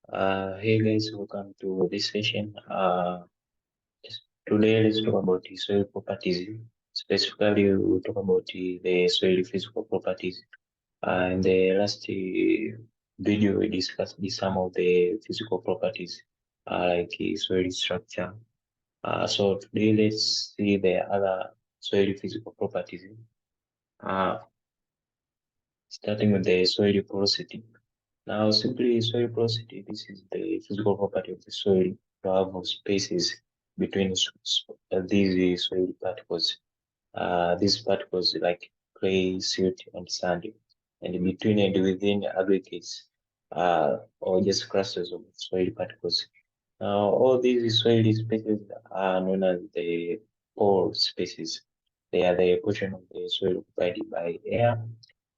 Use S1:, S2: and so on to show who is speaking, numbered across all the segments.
S1: Hey guys, welcome to this session. Today let's talk about the soil properties. Specifically, we'll talk about the soil physical properties. In the last video, we discussed some of the physical properties, like soil structure. So today, let's see the other soil physical properties. Uh, Starting with the soil porosity. Now, simply soil porosity, this is the physical property of the soil to have spaces between these soil particles. These particles like clay, silt, and sand, and between and within aggregates, or just clusters of soil particles. Now, all these soil spaces are known as the pore spaces. They are the portion of the soil occupied by air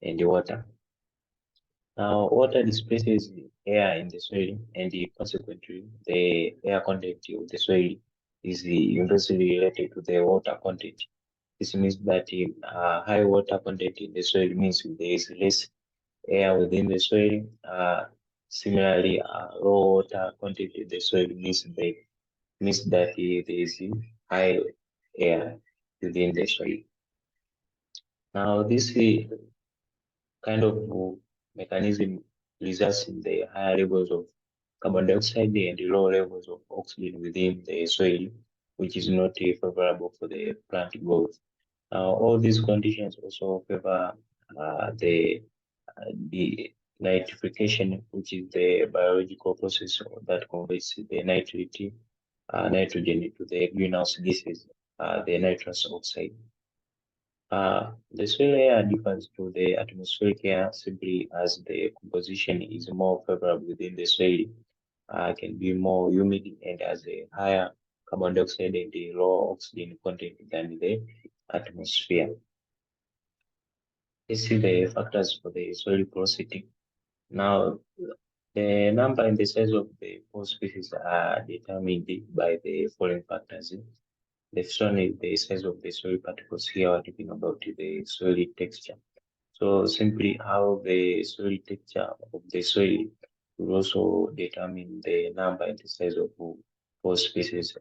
S1: and water. Now, water displaces air in the soil, and consequently, the air content of the soil is inversely related to the water content. This means that high water content in the soil means there is less air within the soil. Similarly, low water content in the soil means that there is high air within the soil. Now, this kind of mechanism results in the higher levels of carbon dioxide and the low levels of oxygen within the soil, which is not favorable for the plant growth. All these conditions also favor the nitrification, which is the biological process that converts the nitrogen to the greenhouse gases, the nitrous oxide. The soil air differs to the atmospheric air simply as the composition is more favorable within the soil, can be more humid and has a higher carbon dioxide and a lower oxygen content than the atmosphere. Let's see the factors for the soil porosity. Now, the number and the size of the pore species are determined by the following factors. The first one is the size of the soil particles. Here we're talking about the soil texture. So simply how the soil texture of the soil will also determine the number and the size of pore species.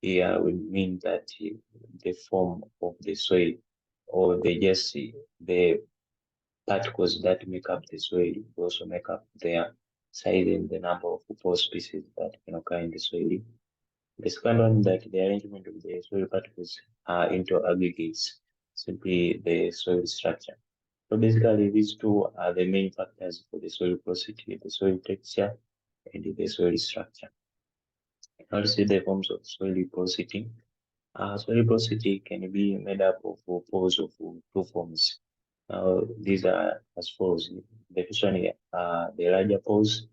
S1: Here will mean that the form of the soil or the particles that make up the soil will also make up their size and the number of pore species that can occur in the soil. The second one that the arrangement of the soil particles are into aggregates, simply the soil structure. So basically, these two are the main factors for the soil porosity, the soil texture, and the soil structure. Now, see the forms of soil porosity. Soil porosity can be made up of pores of two forms. Now, these are as follows. The first one, the larger pores,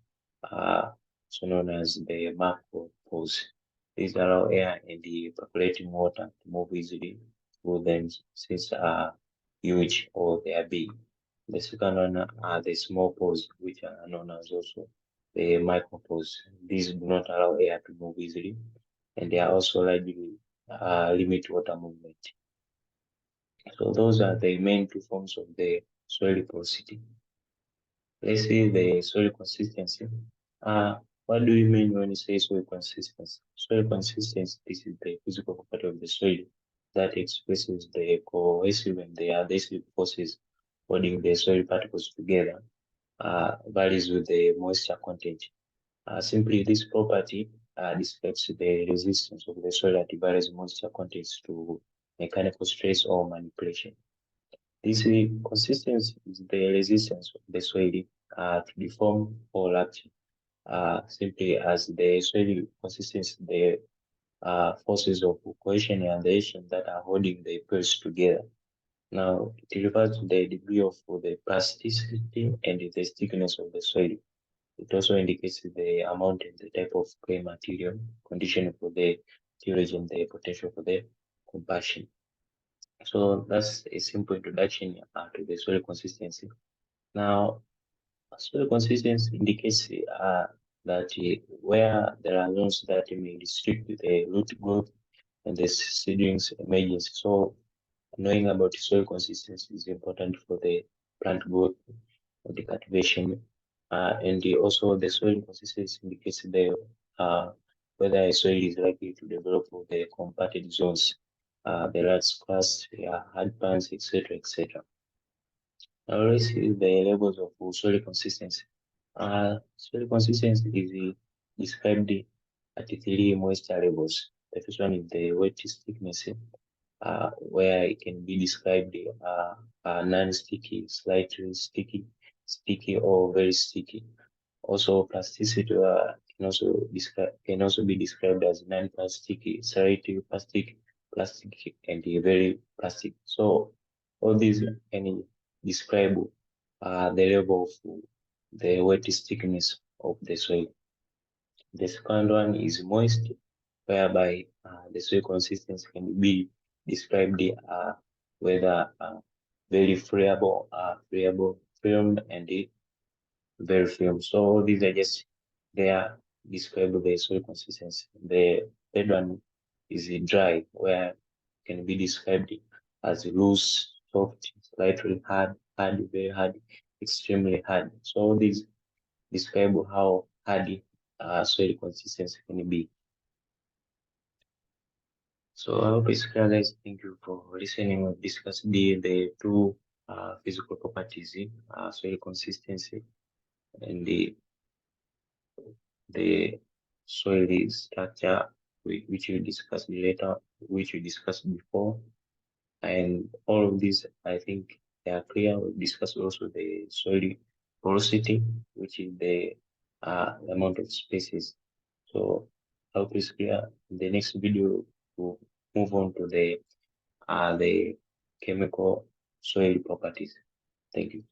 S1: so known as the macro pores. These allow air and the percolating water to move easily through them since are huge or they are big. The second one are the small pores, which are known as also the micropores. These do not allow air to move easily, and they are also largely limit water movement. So those are the main two forms of the soil porosity. Let's see the soil consistency. What do you mean when you say soil consistency? Soil consistency, this is the physical property of the soil that expresses the cohesive and the adhesive forces holding the soil particles together, varies with the moisture content. Simply, this property describes the resistance of the soil at various moisture contents to mechanical stress or manipulation. This consistency is the resistance of the soil to deform or rupture. Simply as the soil consistency, the forces of cohesion and adhesion that are holding the pairs together. Now, it refers to the degree of the plasticity and the stickiness of the soil. It also indicates the amount and the type of clay material, condition for the tillage and the potential for the compaction. So that's a simple introduction to the soil consistency. Now, soil consistency indicates that where there are zones that may restrict the root growth and the seedlings emergence. So knowing about soil consistency is important for the plant growth and the cultivation. And also the soil consistency indicates the whether a soil is likely to develop the compacted zones, the large crust, hard pans, etc., etc. Now let's see the levels of soil consistency. Soil consistency is described at three moisture levels. The first one is the wet thickness, where it can be described non-sticky, slightly sticky, sticky, or very sticky. Also, plasticity can also be described as non-plasticky, slightly plastic, and very plastic. So all these can describe the level of the wet thickness of the soil. The second one is moist, whereby the soil consistency can be described whether very friable, firm, and very firm. So these are just they are described the soil consistency. The third one is dry, where can be described as loose, soft, slightly hard, very hard, extremely hard. So these describe how hard soil consistency can be. So I hope it's clear, guys. Thank you for listening. We've discussed the two physical properties, soil consistency and the soil structure, which we discussed later, which we discussed before. And all of these, I think they are clear. We discussed also the soil porosity, which is the amount of species. So I hope it's clear. In the next video, we'll move on to the chemical soil properties. Thank you.